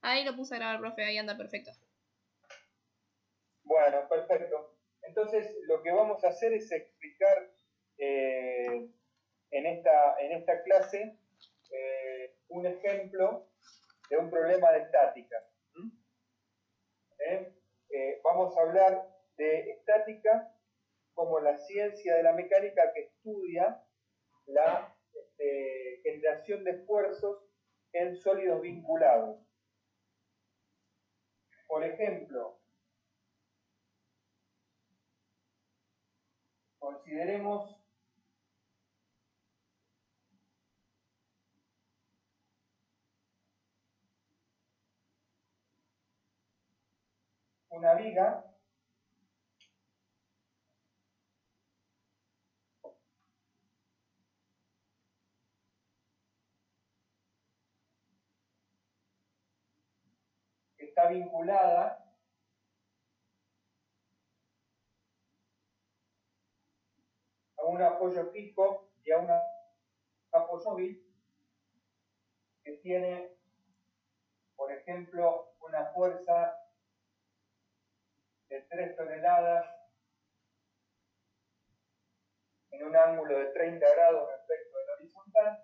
Ahí lo puse a grabar, profe, ahí anda perfecto. Bueno, perfecto. Entonces, lo que vamos a hacer es explicar en esta clase un ejemplo de un problema de estática. Vamos a hablar de estática como la ciencia de la mecánica que estudia la generación de esfuerzos en sólidos vinculados. Por ejemplo, consideremos una viga que está vinculada a un apoyo fijo y a un apoyo móvil que tiene, por ejemplo, una fuerza de 3 toneladas en un ángulo de 30 grados respecto del horizontal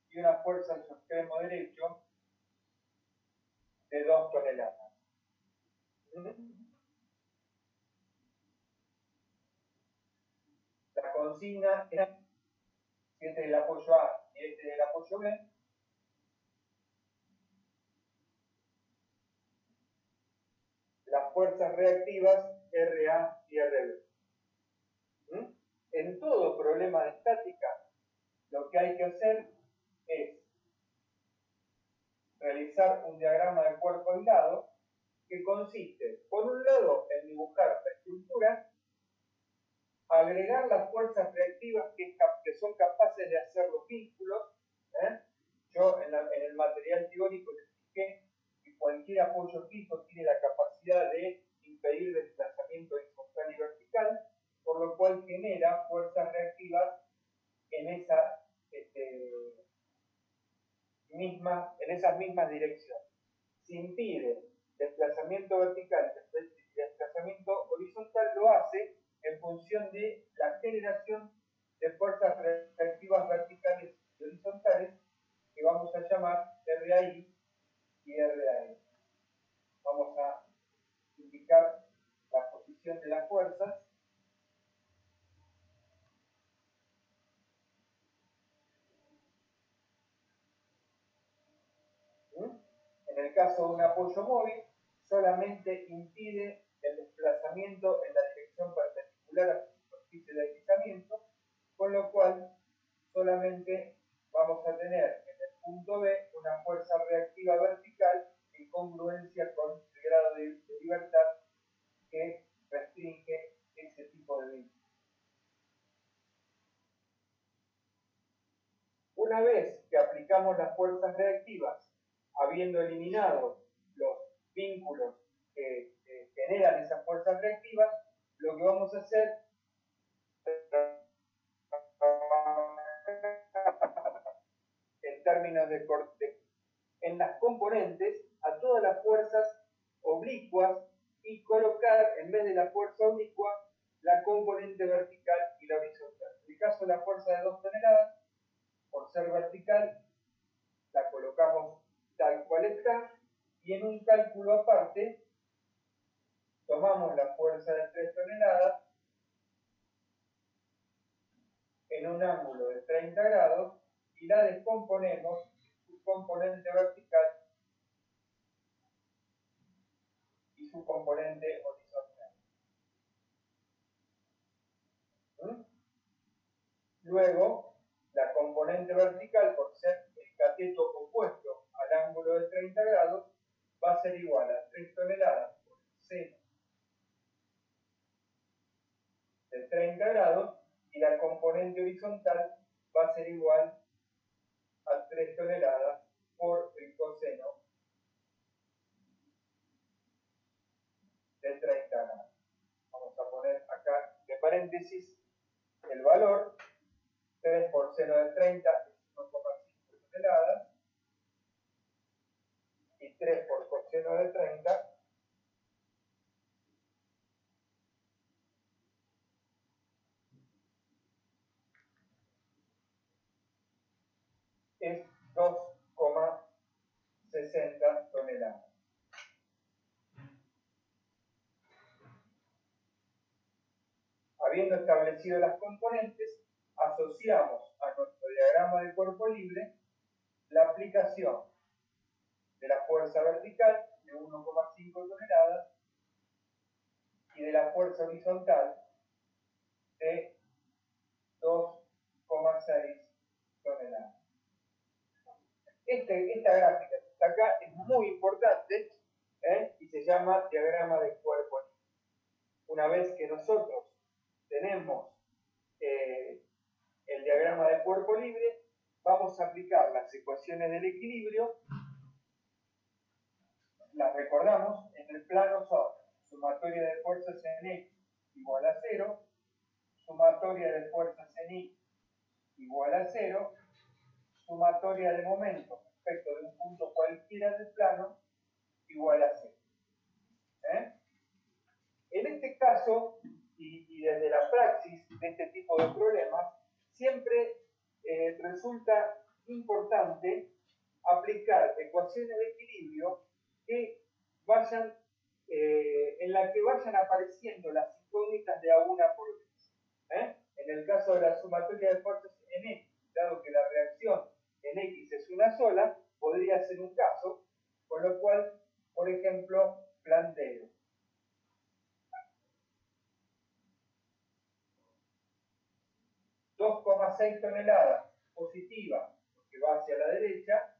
y una fuerza en su extremo derecho de 2 toneladas. La consigna es si este es el apoyo A y este es el apoyo B, las fuerzas reactivas RA y RB. En todo problema de estática, lo que hay que hacer es realizar un diagrama de cuerpo aislado que consiste, por un lado, en dibujar la estructura, agregar las fuerzas reactivas que son capaces de hacer los vínculos. Yo en el material teórico les expliqué que cualquier apoyo fijo tiene la capacidad de impedir desplazamiento horizontal y vertical, por lo cual genera fuerzas reactivas en esas mismas direcciones. Si impide desplazamiento vertical y desplazamiento horizontal, lo hace en función de la generación de fuerzas reactivas verticales y horizontales que vamos a llamar RAI y RAE. Vamos a indicar la posición de las fuerzas. En el caso de un apoyo móvil, solamente impide el desplazamiento en la dirección perpendicular a la superficie de deslizamiento, con lo cual solamente vamos a tener en el punto B una fuerza reactiva vertical en congruencia con el grado de libertad que restringe ese tipo de vínculo. Una vez que aplicamos las fuerzas reactivas, habiendo eliminado los vínculos que generan esas fuerzas reactivas, lo que vamos a hacer en términos de corte en las componentes a todas las fuerzas oblicuas y colocar en vez de la fuerza oblicua la componente vertical y la horizontal. En el caso de la fuerza de 2 toneladas, por ser vertical, la colocamos tal cual está, y en un cálculo aparte tomamos la fuerza de 3 toneladas en un ángulo de 30 grados y la descomponemos en su componente vertical y su componente horizontal. Luego, la componente vertical, por ser el cateto opuesto al ángulo de 30 grados, va a ser igual a 3 toneladas por seno de 30 grados, y la componente horizontal va a ser igual a 3 toneladas por el coseno de 30 grados. Vamos a poner acá de paréntesis el valor. 3 por seno de 30 es 1,5 toneladas y 3 por R de 30 es 2,60 toneladas. Habiendo establecido las componentes, asociamos a nuestro diagrama de cuerpo libre la aplicación de la fuerza vertical de 1,5 toneladas y de la fuerza horizontal de 2,6 toneladas. Esta gráfica que está acá es muy importante y se llama diagrama de cuerpo libre. Una vez que nosotros tenemos el diagrama de cuerpo libre, vamos a aplicar las ecuaciones del equilibrio. Las recordamos, en el plano son sumatoria de fuerzas en X igual a 0, sumatoria de fuerzas en Y igual a 0, sumatoria de momentos respecto de un punto cualquiera del plano igual a 0. En este caso, y desde la praxis de este tipo de problemas, siempre resulta importante aplicar ecuaciones de equilibrio que vayan, en la que vayan apareciendo las incógnitas de a una por vez. En el caso de la sumatoria de fuerzas en X, dado que la reacción en X es una sola, podría ser un caso, con lo cual, por ejemplo, planteo 2,6 toneladas positiva, porque va hacia la derecha,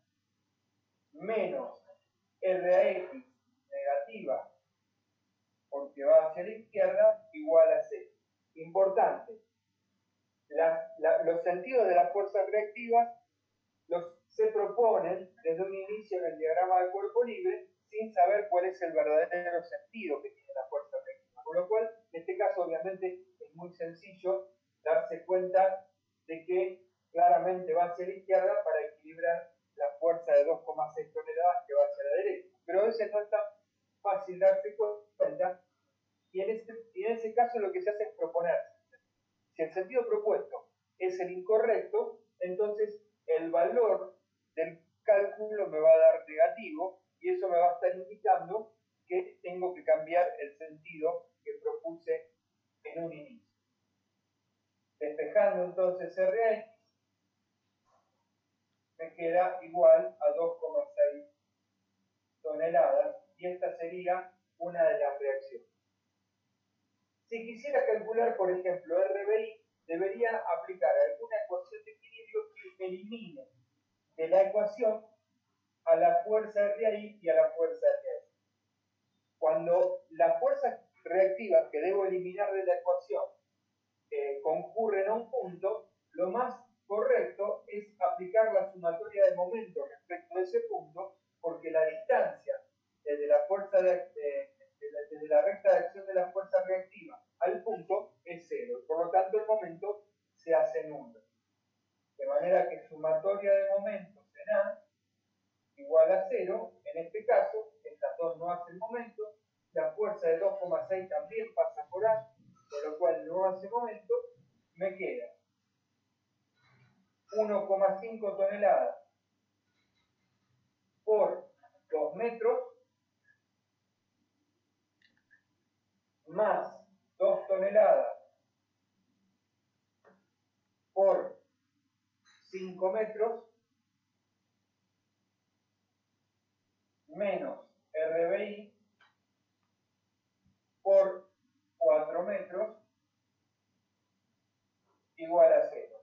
menos RX negativa, porque va hacia la izquierda, igual a 0. Importante, los sentidos de las fuerzas reactivas se proponen desde un inicio en el diagrama de cuerpo libre sin saber cuál es el verdadero sentido que tiene la fuerza reactiva. Con lo cual, en este caso, obviamente, es muy sencillo darse cuenta de que claramente va hacia la izquierda para equilibrar la fuerza de 2,6 toneladas que va hacia la derecha. Pero a veces no es tan fácil darse cuenta, y en ese caso lo que se hace es proponerse. Si el sentido propuesto es el incorrecto, entonces el valor del cálculo me va a dar negativo y eso me va a estar indicando que tengo que cambiar el sentido que propuse en un inicio. Despejando entonces RX, me queda igual a 2,6 toneladas y esta sería una de las reacciones. Si quisiera calcular, por ejemplo, RBI, debería aplicar alguna ecuación de equilibrio que elimine de la ecuación a la fuerza RI y a la fuerza RI. Cuando las fuerzas reactivas que debo eliminar de la ecuación concurren a un punto, lo más correcto es aplicar la sumatoria de momentos respecto a ese punto, porque la distancia desde la fuerza desde la recta de acción de la fuerza reactiva al punto es 0, por lo tanto el momento se hace nulo. De manera que sumatoria de momentos en A igual a 0, en este caso, estas dos no hacen momento, la fuerza de 2,6 también pasa por A, con lo cual no hace momento, me queda 1,5 toneladas por 2 metros más 2 toneladas por 5 metros menos RBI por 4 metros igual a 0.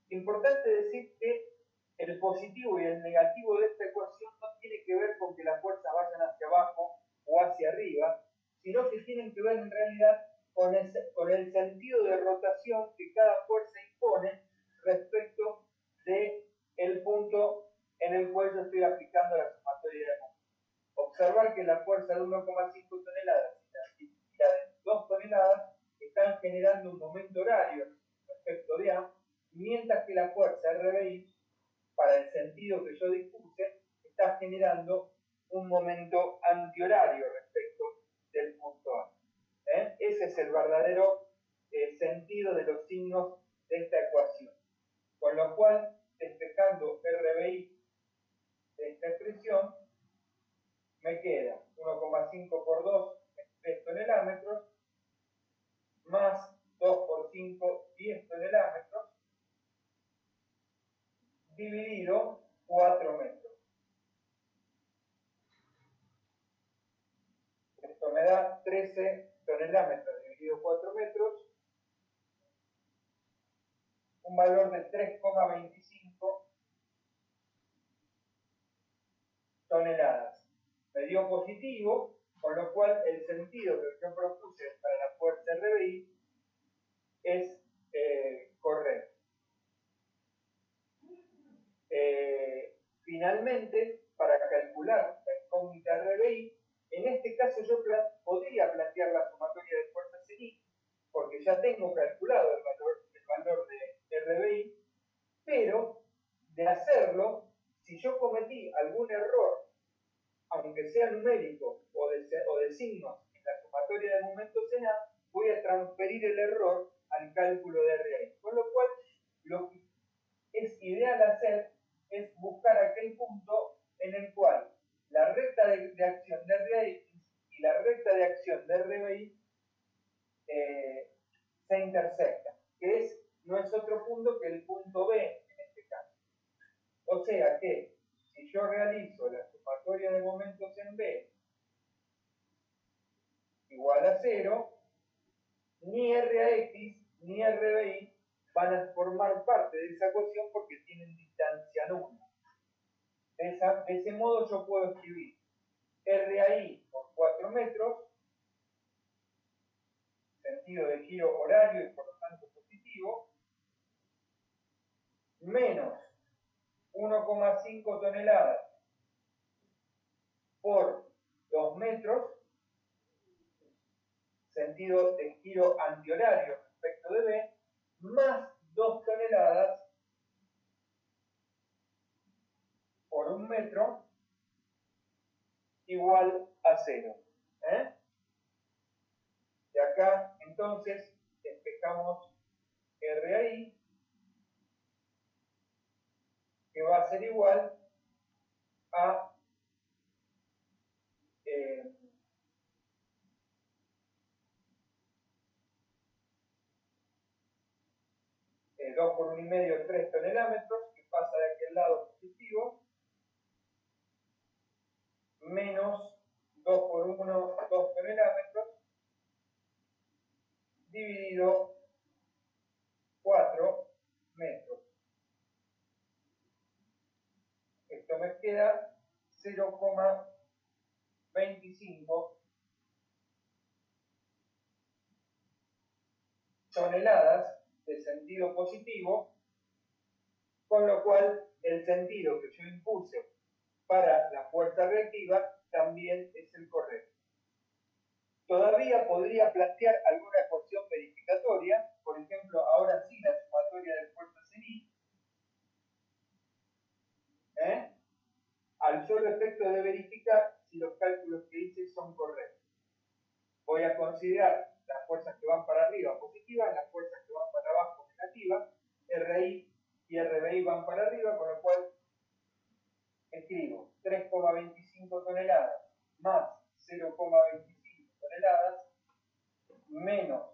Importante decir que el positivo y el negativo de esta ecuación no tiene que ver con que las fuerzas vayan hacia abajo o hacia arriba, sino que tienen que ver en realidad con el sentido de rotación que cada fuerza impone respecto del punto en el cual yo estoy aplicando la sumatoria de momentos. Observar que la fuerza de 1,5 toneladas y la de 2 toneladas están generando un momento horario respecto de A, mientras que la fuerza RBI, para el sentido que yo dispuse, está generando un momento antihorario respecto del punto A. Ese es el verdadero sentido de los signos de esta ecuación. Con lo cual, despejando RBI de esta expresión, me queda 1,5 por 2, 3 tonelámetros, más 2 por 5, 10 tonelámetros, dividido 4 metros. Esto me da 13 tonelámetros dividido 4 metros, un valor de 3,25 toneladas. Me dio positivo, con lo cual el sentido que yo propuse para la fuerza RBI es correcto. Finalmente, para calcular la incógnita RBI, en este caso yo podría plantear la sumatoria de fuerzas en I, porque ya tengo calculado el valor de RBI, pero de hacerlo, si yo cometí algún error, aunque sea numérico o de signos en la sumatoria de momentos en A, voy a transferir el error al cálculo de RBI. Con lo cual, lo que es ideal hacer es buscar aquel punto en el cual la recta de acción de RBI y la recta de acción de RBI se intersectan, que no es otro punto que el punto B en este caso. O sea que si yo realizo la sumatoria de momentos en B igual a 0, ni RAX ni RBI van a formar parte de esa ecuación porque tienen distancia nula. De ese modo yo puedo escribir RAI por 4 metros, sentido de giro horario y por lo tanto positivo, menos 1,5 toneladas por 2 metros, sentido de giro antihorario respecto de B, más 2 toneladas por 1 metro, igual a 0. De acá, entonces, despejamos RAI, que va a ser igual a 2 por 1,5, 3 tonelámetros, que pasa de aquel lado positivo, menos 2 por 1, 2 tonelámetros, dividido 4 metros. Esto me queda 0,25 toneladas de sentido positivo, con lo cual el sentido que yo impuse para la fuerza reactiva también es el correcto. Todavía podría plantear alguna ecuación verificatoria, por ejemplo, ahora sí la sumatoria de fuerzas en I, al solo efecto de verificar si los cálculos que hice son correctos. Voy a considerar las fuerzas que van para arriba positivas, las fuerzas que van para abajo negativas, RI y RBI van para arriba, con lo cual escribo 3,25 toneladas más 0,25 toneladas menos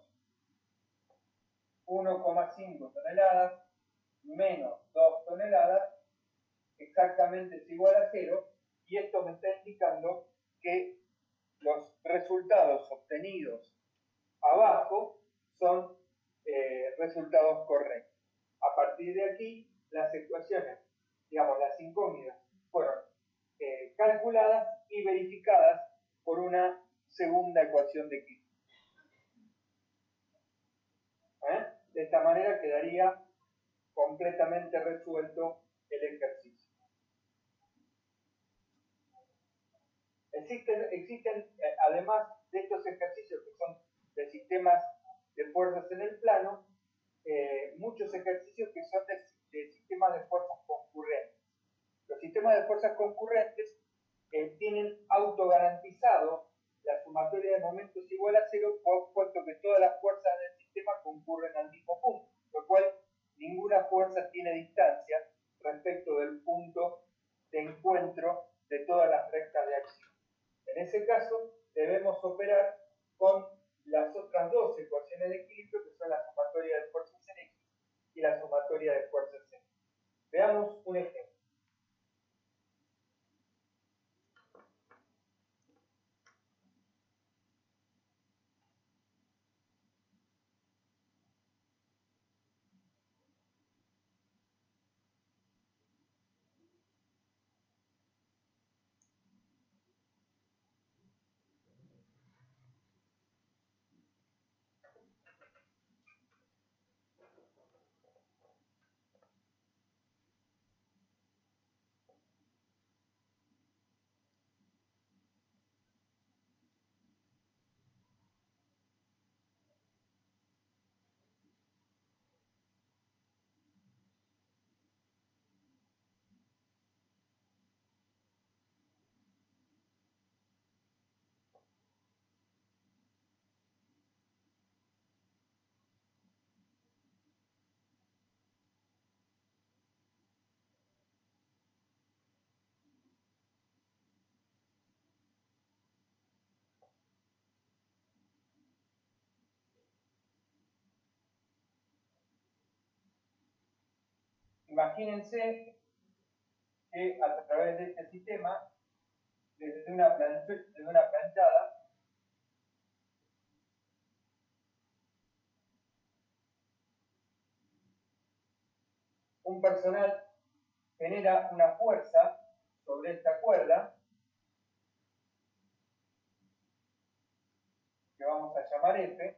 1,5 toneladas menos 2 toneladas, exactamente es igual a 0, y esto me está indicando que los resultados obtenidos abajo son resultados correctos. A partir de aquí, las ecuaciones, digamos, las incógnitas, fueron calculadas y verificadas por una segunda ecuación de Kirchhoff. De esta manera quedaría completamente resuelto el ejercicio. Existen además de estos ejercicios que son de sistemas de fuerzas en el plano, muchos ejercicios que son de sistemas de fuerzas concurrentes. Los sistemas de fuerzas concurrentes tienen autogarantizado la sumatoria de momentos igual a 0, puesto que todas las fuerzas del sistema concurren al mismo punto, lo cual ninguna fuerza tiene distancia respecto del punto de encuentro de todas las rectas de acción. En ese caso, debemos operar con las otras dos ecuaciones de equilibrio, que son la sumatoria de fuerzas en X y la sumatoria de fuerzas en Y. Veamos un ejemplo. Imagínense que a través de este sistema, desde una planchada, un personal genera una fuerza sobre esta cuerda, que vamos a llamar F,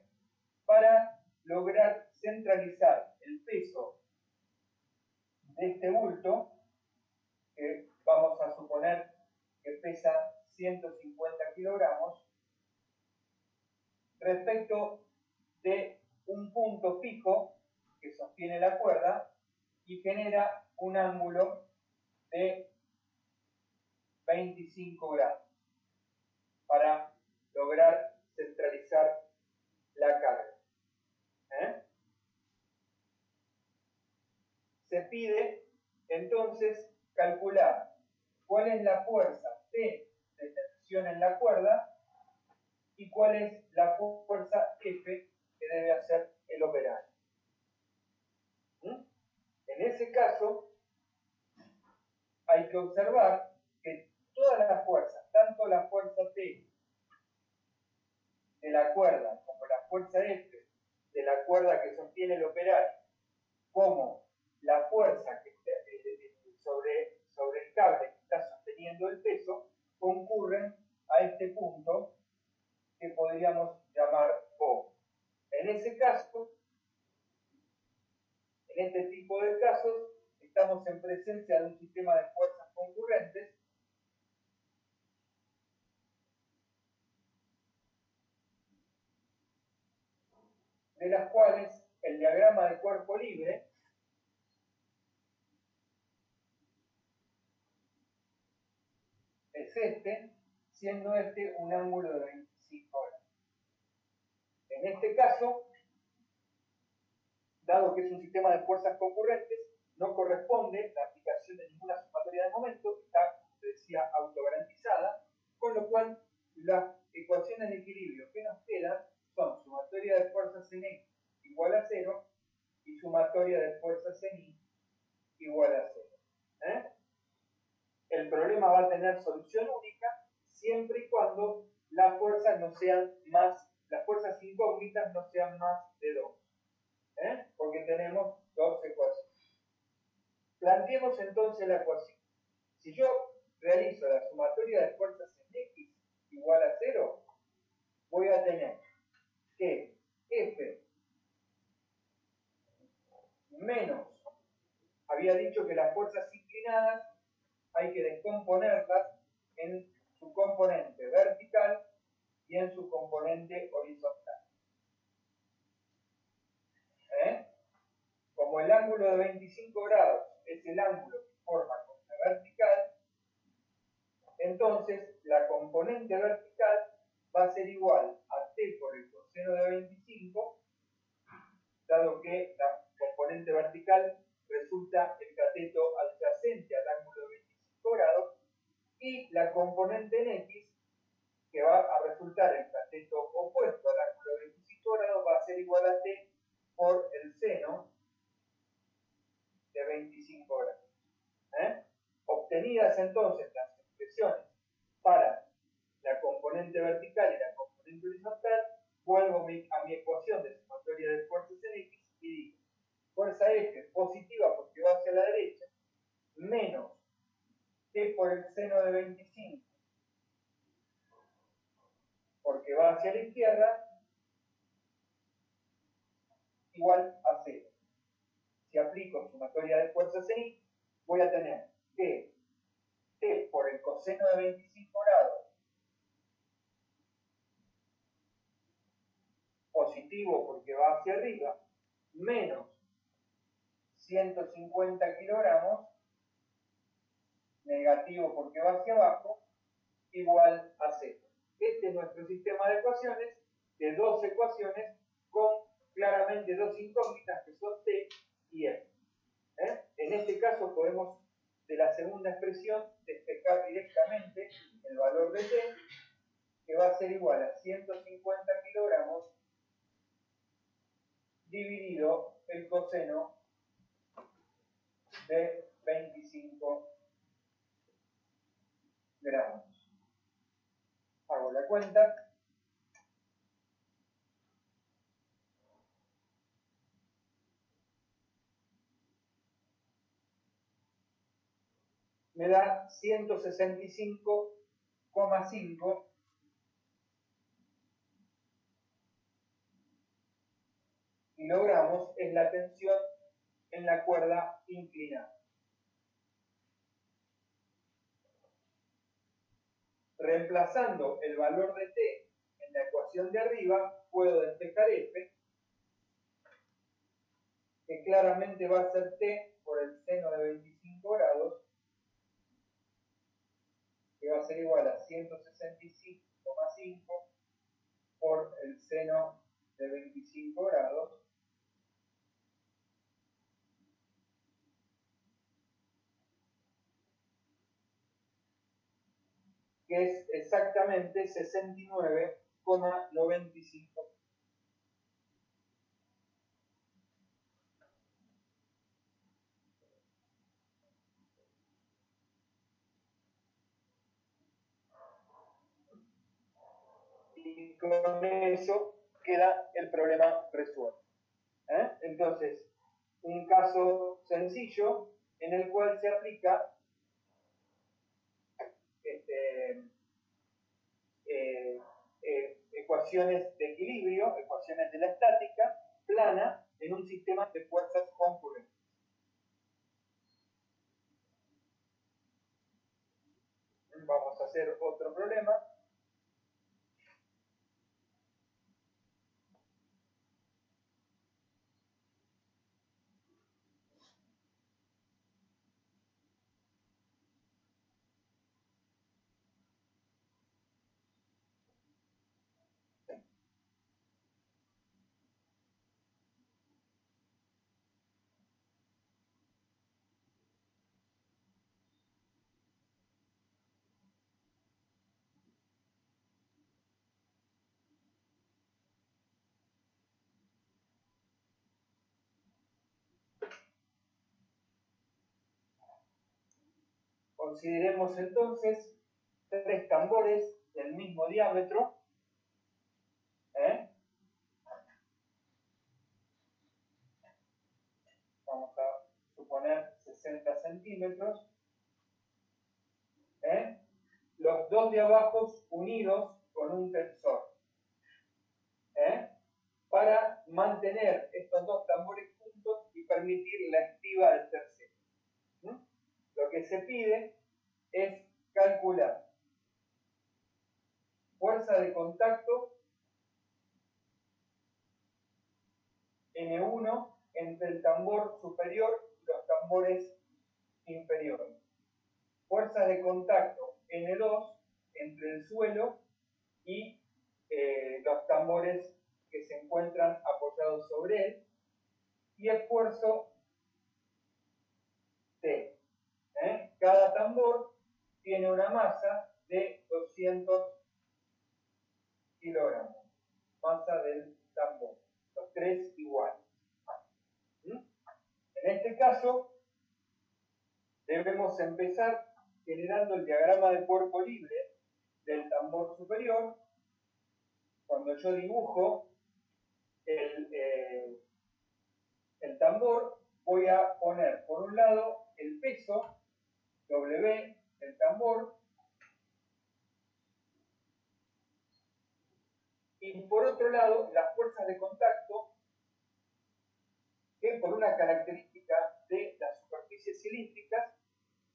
para lograr centralizar el peso de este bulto, que vamos a suponer que pesa 150 kilogramos, respecto de un punto fijo que sostiene la cuerda y genera un ángulo de 25 grados para lograr centralizar la carga. Se pide entonces calcular cuál es la fuerza T de tensión en la cuerda y cuál es la fuerza F que debe hacer el operario. En ese caso, hay que observar que todas las fuerzas, tanto la fuerza T de la cuerda como la fuerza F de la cuerda que sostiene el operario, como la fuerza que sobre el cable que está sosteniendo el peso, concurren a este punto que podríamos llamar O. En ese caso, en este tipo de casos, estamos en presencia de un sistema de fuerzas concurrentes de las cuales el diagrama de cuerpo libre es este, siendo este un ángulo de 25 grados. En este caso, dado que es un sistema de fuerzas concurrentes, no corresponde la aplicación de ninguna sumatoria de momento, está, como te decía, autogarantizada, con lo cual las ecuaciones de equilibrio que nos quedan son sumatoria de fuerzas en X igual a 0 y sumatoria de fuerzas en Y igual a 0. El problema va a tener solución única siempre y cuando las fuerzas no sean más, las fuerzas incógnitas no sean más de 2. Porque tenemos dos ecuaciones. Planteemos entonces la ecuación. Si yo realizo la sumatoria de fuerzas en X igual a 0, voy a tener que F menos, había dicho que las fuerzas inclinadas hay que descomponerlas en su componente vertical y en su componente horizontal. Como el ángulo de 25 grados es el ángulo que forma con la vertical, entonces Entonces, la componente vertical va a ser igual a t por el coseno de 25, dado que la componente vertical resulta el cateto adyacente al ángulo de 25 grados, y la componente en x, que va a resultar el cateto opuesto al ángulo de 25 grados, va a ser igual a t por el seno de 25 grados. Obtenidas entonces las expresiones para la componente vertical y la componente horizontal, vuelvo a mi ecuación de sumatoria de fuerzas en x y digo, fuerza F positiva porque va hacia la derecha, menos t por el seno de 25 porque va hacia la izquierda, igual a 0. Si aplico sumatoria de fuerzas en x, voy a tener que t por el coseno de 25 grados positivo porque va hacia arriba, menos 150 kilogramos negativo porque va hacia abajo, igual a 0. Este es nuestro sistema de ecuaciones, de dos ecuaciones con claramente dos incógnitas que son t y f. En este caso podemos, de la segunda expresión, despejar directamente el valor de t, que va a ser igual a 150 kilogramos dividido el coseno de 25 gramos. Hago la cuenta. Me da 165,5 kilogramos es la tensión en la cuerda inclinada. Reemplazando el valor de t en la ecuación de arriba, puedo despejar f, que claramente va a ser t por el seno de 25 grados, que va a ser igual a 165,5 por el seno de 25 grados, que es exactamente 69,95. Y con eso queda el problema resuelto. Entonces, un caso sencillo en el cual se aplica ecuaciones de equilibrio, ecuaciones de la estática plana en un sistema de fuerzas concurrentes. Vamos a hacer otro problema. Consideremos entonces tres tambores del mismo diámetro. Vamos a suponer 60 centímetros. Los dos de abajo unidos con un tensor. Para mantener estos dos tambores juntos y permitir la estiba del tercero. Lo que se pide es calcular fuerza de contacto N1 entre el tambor superior y los tambores inferiores. Fuerza de contacto N2 entre el suelo y los tambores que se encuentran apoyados sobre él, y esfuerzo T. Cada tambor tiene una masa de 200 kilogramos, masa del tambor, los tres iguales. En este caso, debemos empezar generando el diagrama de cuerpo libre del tambor superior. Cuando yo dibujo el tambor, voy a poner por un lado el peso W del tambor y por otro lado las fuerzas de contacto, que por una característica de las superficies cilíndricas,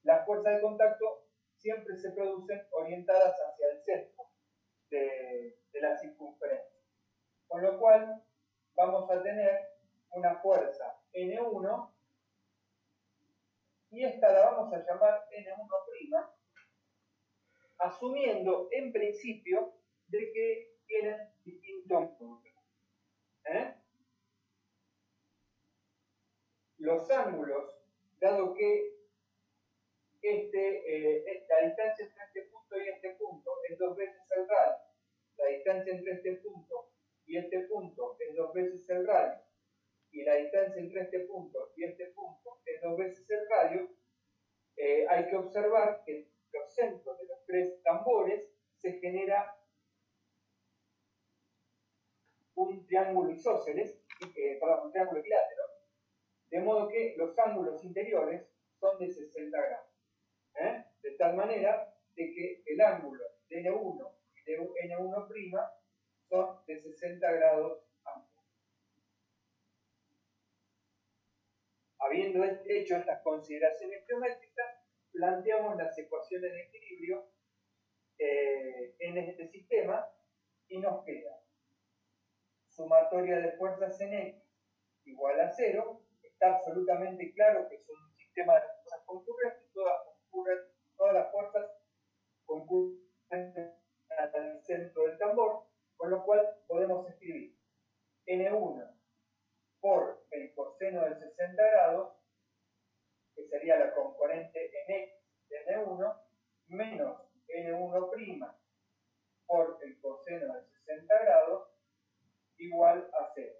las fuerzas de contacto siempre se producen orientadas hacia el centro de la circunferencia. Con lo cual vamos a tener una fuerza N1 y esta la vamos a llamar N1', asumiendo en principio de que tienen distintos puntos. Los ángulos, dado que la distancia entre este punto y este punto es 2 veces el radio, la distancia entre este punto y este punto es 2 veces el radio, y la distancia entre este punto y este punto es 2 veces el radio, hay que observar que en los centros de los tres tambores se genera un triángulo isósceles, un triángulo equilátero, de modo que los ángulos interiores son de 60 grados. De tal manera de que el ángulo de N1 y de N1' son de 60 grados ambos. Habiendo hecho estas consideraciones geométricas, planteamos las ecuaciones de equilibrio en este sistema y nos queda sumatoria de fuerzas en X igual a 0. Está absolutamente claro que es un sistema de fuerzas concurrentes, todas las fuerzas concurren al centro del tambor, con lo cual podemos escribir N1 por el coseno de 60 grados, que sería la componente en X de N1, menos N1' por el coseno de 60 grados, igual a 0.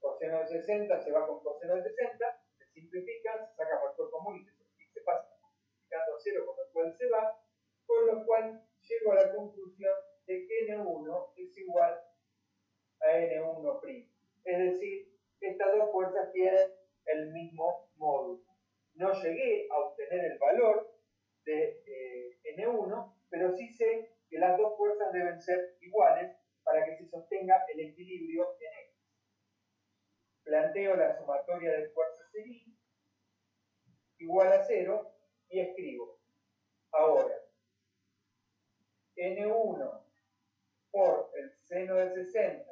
Coseno de 60 se va con coseno de 60, se simplifica, se saca factor común y se pasa multiplicando a 0, con lo cual se va, con lo cual llego a la conclusión de que N1 es igual a N1'. Es decir, estas dos fuerzas tienen el mismo módulo. No llegué a obtener el valor de N1, pero sí sé que las dos fuerzas deben ser iguales para que se sostenga el equilibrio en X. Planteo la sumatoria de fuerzas en Y igual a 0 y escribo ahora N1 por el seno de 60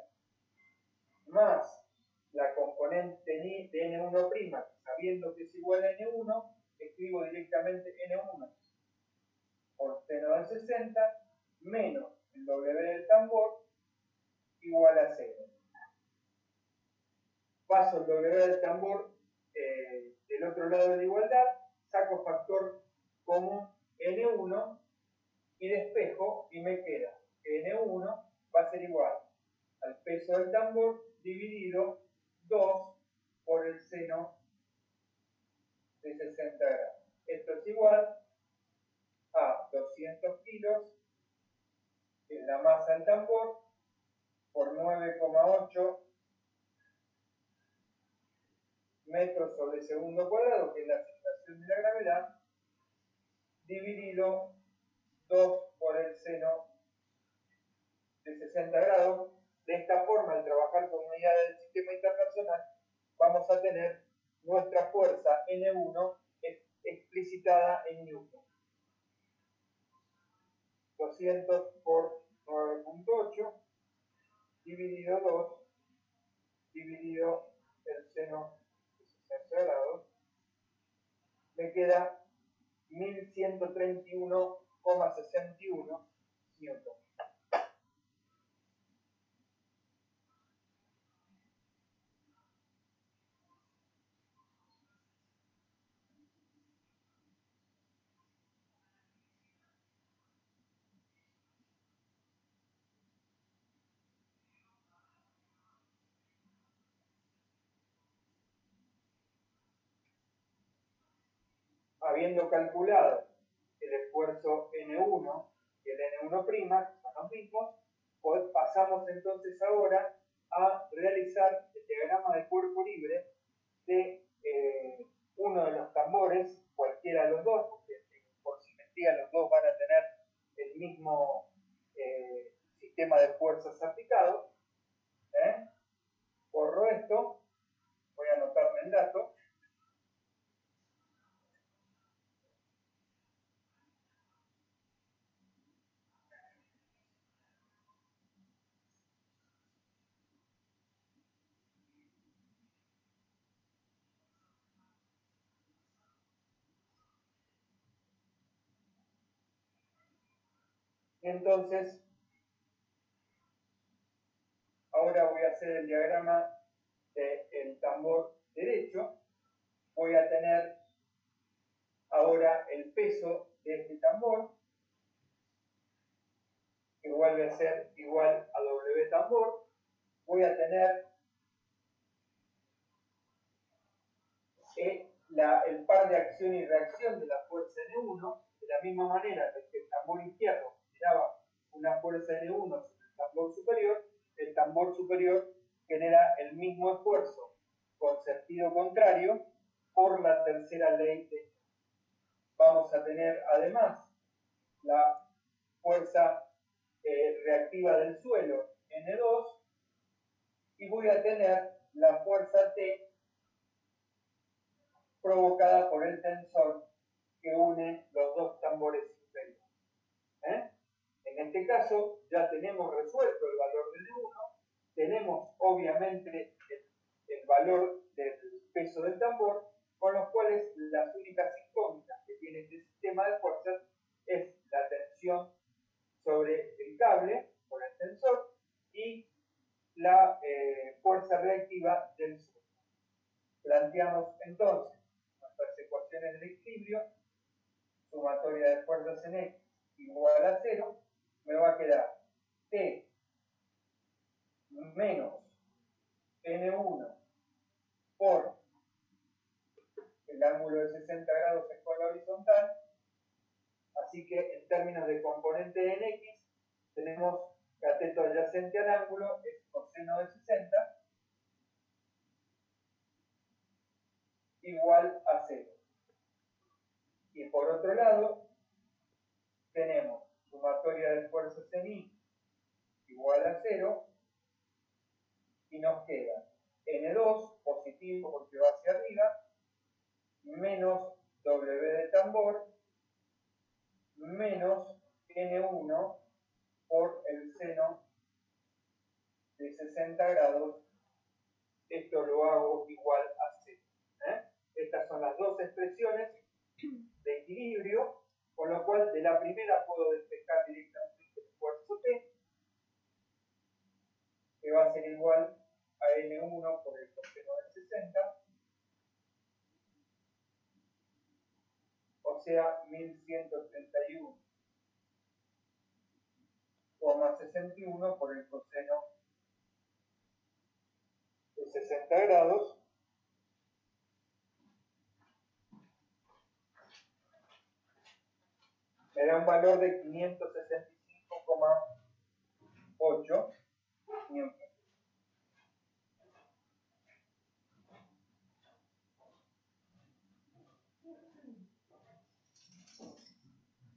más la componente de N1', sabiendo que es igual a N1, escribo directamente N1 por seno de 60 menos el W del tambor igual a 0. Paso el W del tambor del otro lado de la igualdad, saco factor común N1 y despejo y me queda que N1 va a ser igual al peso del tambor dividido 2 por el seno de 60 grados. Esto es igual a 200 kilos, que es la masa del tambor, por 9,8 metros sobre segundo cuadrado, que es la aceleración de la gravedad, dividido 2 por el seno de 60 grados. De esta forma, al trabajar con unidades del sistema internacional, vamos a tener nuestra fuerza N1 explicitada en Newton. 200 por 9,8 dividido 2 dividido el seno de 60 grados, me queda 1131,8 1,61 newton. Habiendo calculado el esfuerzo N1 y el N1', son los mismos, pues pasamos entonces ahora a realizar el diagrama de cuerpo libre de uno de los tambores, cualquiera de los dos, porque por simetría los dos van a tener el mismo sistema de fuerzas aplicado. Borro esto, voy a anotarme el dato. Entonces, ahora voy a hacer el diagrama del tambor derecho. Voy a tener ahora el peso de este tambor, que vuelve a ser igual a W tambor. Voy a tener el par de acción y reacción de la fuerza N1, de la misma manera que el tambor izquierdo generaba una fuerza N1 sobre el tambor superior genera el mismo esfuerzo con sentido contrario por la tercera ley de Newton. Vamos a tener además la fuerza reactiva del suelo N2 y voy a tener la fuerza T provocada por el tensor que une los dos tambores inferiores. En este caso ya tenemos resuelto el valor del N1, tenemos obviamente el valor del peso del tambor, con los cuales las únicas incógnitas que tiene este sistema de fuerzas es la tensión sobre el cable por el tensor y la fuerza reactiva del suelo. Planteamos entonces nuestras ecuaciones del equilibrio, sumatoria de fuerzas en X igual a 0, me va a quedar T menos N1 por el ángulo de 60 grados es con la horizontal, así que en términos de componente en X tenemos cateto adyacente al ángulo es coseno de 60 igual a 0. Y por otro lado tenemos sumatoria de fuerzas en Y igual a 0 y nos queda N2 positivo porque va hacia arriba menos W de tambor menos N1 por el seno de 60 grados. Esto lo hago igual a 0. Estas son las dos expresiones de equilibrio, con lo cual de la primera puedo despejar directamente el esfuerzo T, que va a ser igual a N1 por el coseno de 60, o sea 1131,61 por el coseno de 60 grados, me da un valor de 565,8 newton.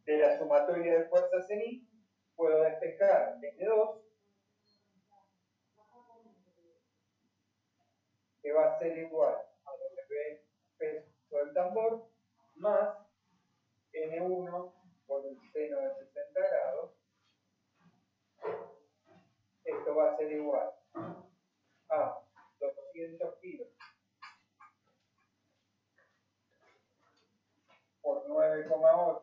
De la sumatoria de fuerzas en Y puedo despejar N2, que va a ser igual a W peso del tambor más N1 por el seno de 60 grados. Esto va a ser igual a 200 kilos por 9,8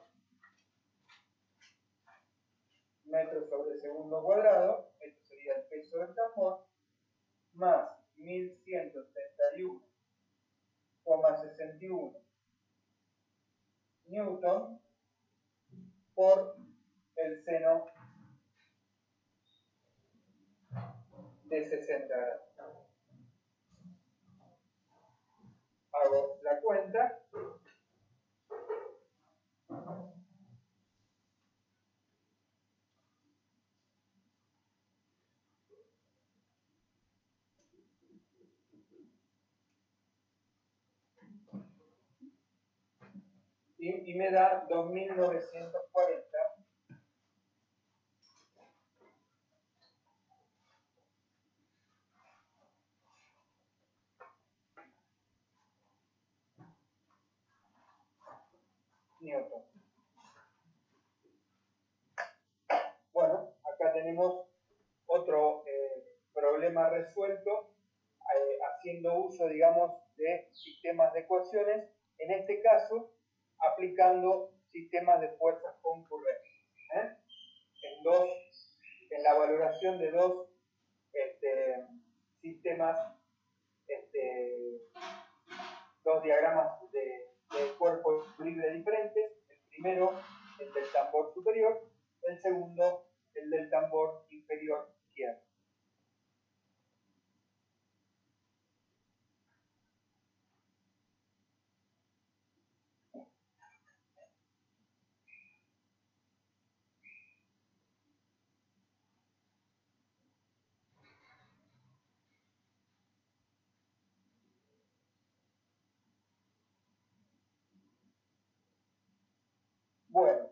metros sobre segundo cuadrado, esto sería el peso del tambor, más 1131,61 newton por el seno de 60 grados. Hago la cuenta. Y me da 2940 newton. Bueno, acá tenemos otro problema resuelto haciendo uso, digamos, de sistemas de ecuaciones, en este caso aplicando sistemas de fuerzas concurrentes. En la valoración de dos sistemas, dos diagramas de cuerpo libre diferentes. El primero, el del tambor superior, el segundo, el del tambor inferior izquierdo. Bueno,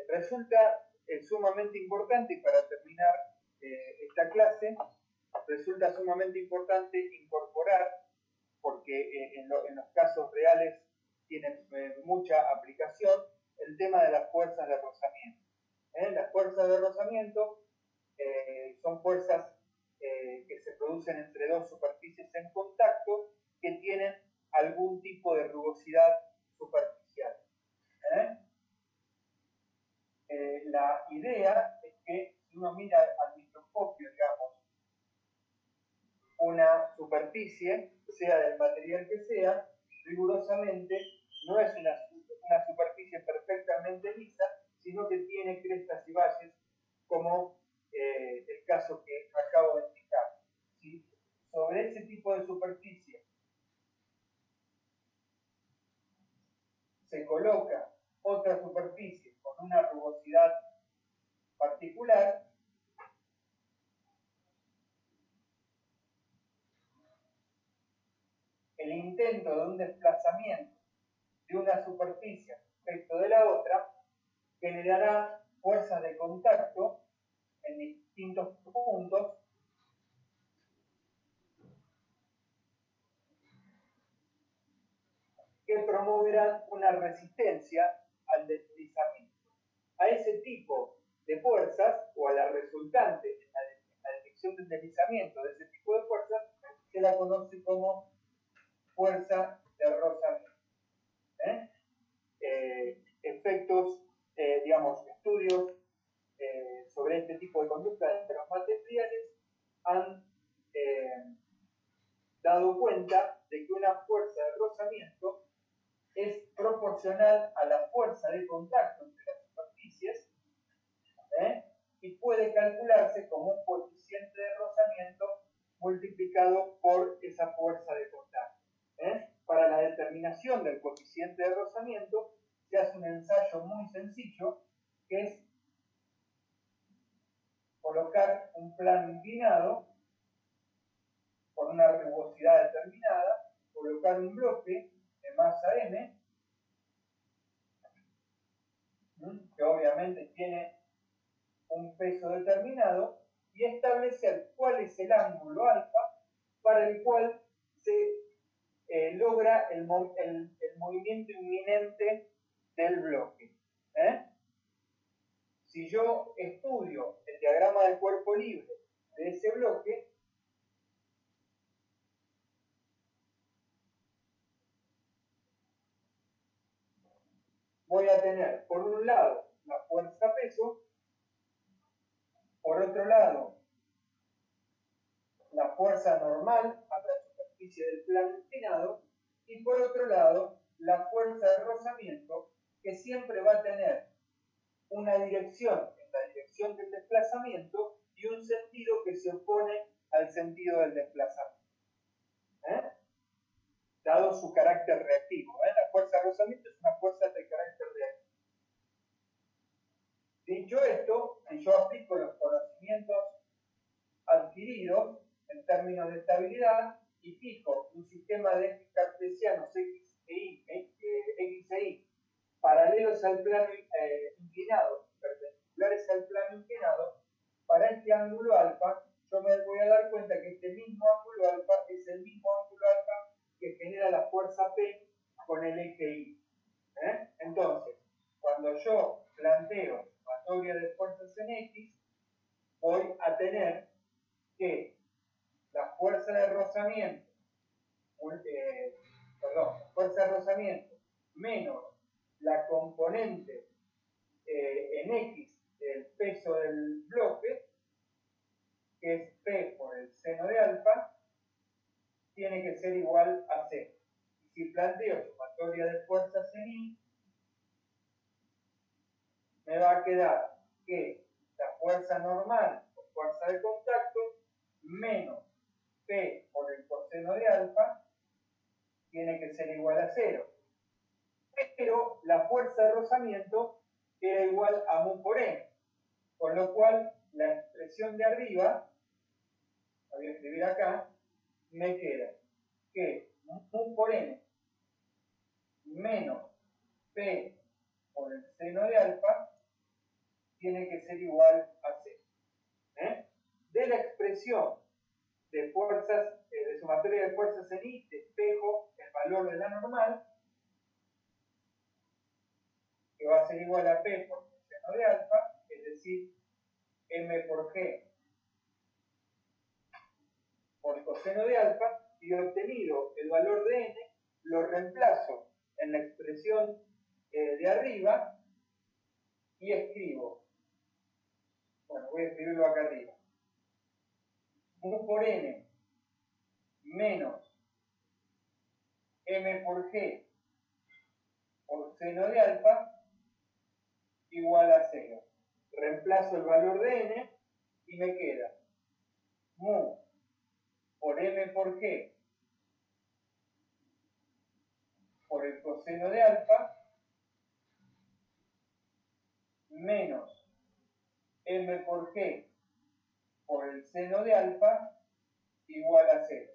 resulta sumamente importante, y para terminar esta clase, resulta sumamente importante incorporar, porque en los casos reales tienen mucha aplicación, el tema de las fuerzas de rozamiento. Las fuerzas de rozamiento son fuerzas que se producen entre dos superficies en contacto que tienen algún tipo de rugosidad superficial. La idea es que si uno mira al microscopio, digamos, una superficie, sea del material que sea, rigurosamente no es una superficie perfectamente lisa, sino que tiene crestas y valles, como el caso que acabo de explicar. ¿Sí? Sobre ese tipo de superficie se coloca otra superficie con una rugosidad particular, el intento de un desplazamiento de una superficie respecto de la otra generará fuerzas de contacto en distintos puntos que promoverán una resistencia al deslizamiento. A ese tipo de fuerzas, o a la resultante en la detección del deslizamiento de ese tipo de fuerzas, se la conoce como fuerza de rozamiento. Efectos, digamos, estudios sobre este tipo de conducta entre los materiales han dado cuenta de que una fuerza de rozamiento es proporcional a la fuerza de contacto entre las superficies y puede calcularse como un coeficiente de rozamiento multiplicado por esa fuerza de contacto. Para la determinación del coeficiente de rozamiento se hace un ensayo muy sencillo, que es colocar un plano inclinado con una rugosidad determinada, colocar un bloque de masa m, que obviamente tiene un peso determinado, y establecer cuál es el ángulo alfa para el cual se logra el movimiento inminente del bloque. Si yo estudio el diagrama del cuerpo libre de ese bloque, voy a tener, por un lado, la fuerza peso, Por otro lado, la fuerza normal a la superficie del plano inclinado, y por otro lado, la fuerza de rozamiento, que siempre va a tener una dirección en la dirección del desplazamiento y un sentido que se opone al sentido del desplazamiento. Dado su carácter reactivo. La fuerza de rozamiento es una fuerza de carácter reactivo. Dicho esto, si yo aplico los conocimientos adquiridos en términos de estabilidad y fijo un sistema de ejes cartesianos X e Y paralelos al plano inclinado, perpendiculares al plano inclinado, para este ángulo alfa, yo me voy a dar cuenta que este mismo ángulo alfa es el mismo ángulo alfa que genera la fuerza P con el eje Y. Entonces, cuando yo planteo sumatoria de fuerzas en X, voy a tener que la fuerza de rozamiento, menos la componente en X del peso del bloque, que es P por el seno de alfa, tiene que ser igual a 0. Y si planteo sumatoria de fuerzas en Y, me va a quedar que la fuerza normal o fuerza de contacto menos P por el coseno de alfa tiene que ser igual a 0. Pero la fuerza de rozamiento era igual a mu por n, con lo cual la expresión de arriba, la voy a escribir acá, me queda que mu por n menos P por el seno de alfa tiene que ser igual a 0. De la expresión de fuerzas, de sumatoria de fuerzas en Y, despejo el valor de la normal, que va a ser igual a P por el seno de alfa, es decir, M por G por coseno de alfa, y obtenido el valor de n, lo reemplazo en la expresión de arriba y escribo, bueno, voy a escribirlo acá arriba, mu por n menos m por g por seno de alfa igual a 0. Reemplazo el valor de n y me queda mu por m por g por el coseno de alfa menos m por g por el seno de alfa igual a 0.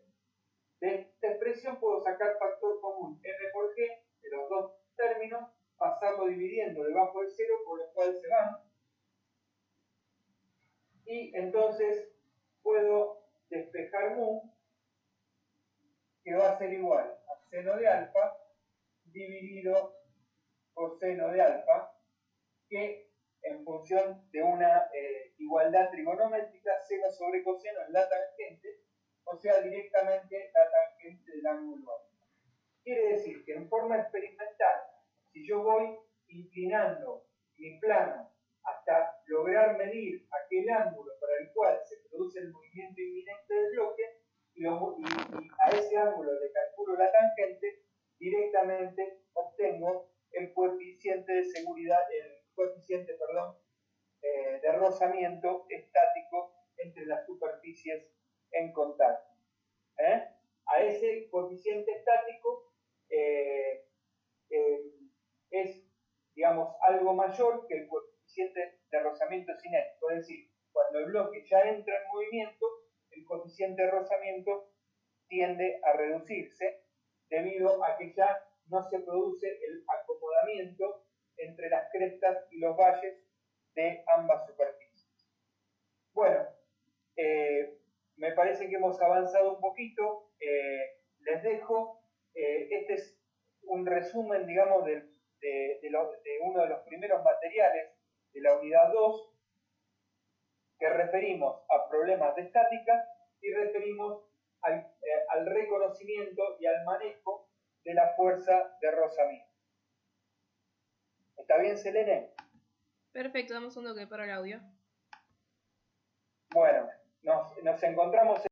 De esta expresión puedo sacar factor común m por g de los dos términos, pasarlo dividiendo debajo del 0, por lo cual se van, y entonces puedo despejar mu, que va a ser igual a seno de alfa dividido coseno de alfa, que en función de una igualdad trigonométrica, seno sobre coseno es la tangente, o sea, directamente la tangente del ángulo alfa. Quiere decir que en forma experimental, si yo voy inclinando mi plano hasta lograr medir aquel ángulo para el cual se produce el movimiento inminente del bloque, y a ese ángulo le calculo la tangente, directamente obtengo el coeficiente de seguridad, de rozamiento estático entre las superficies en contacto. A ese coeficiente estático es, digamos, algo mayor que el coeficiente de rozamiento cinético, es decir, cuando el bloque ya entra en movimiento, el coeficiente de rozamiento tiende a reducirse debido a que ya no se produce el acomodamiento entre las crestas y los valles de ambas superficies. Bueno, me parece que hemos avanzado un poquito, les dejo, este es un resumen, digamos, de uno de los primeros materiales de la unidad 2, que referimos a problemas de estática y referimos al reconocimiento y al manejo de la fuerza de rozamiento. ¿Está bien, Selene? Perfecto, damos un toque para el audio. nos encontramos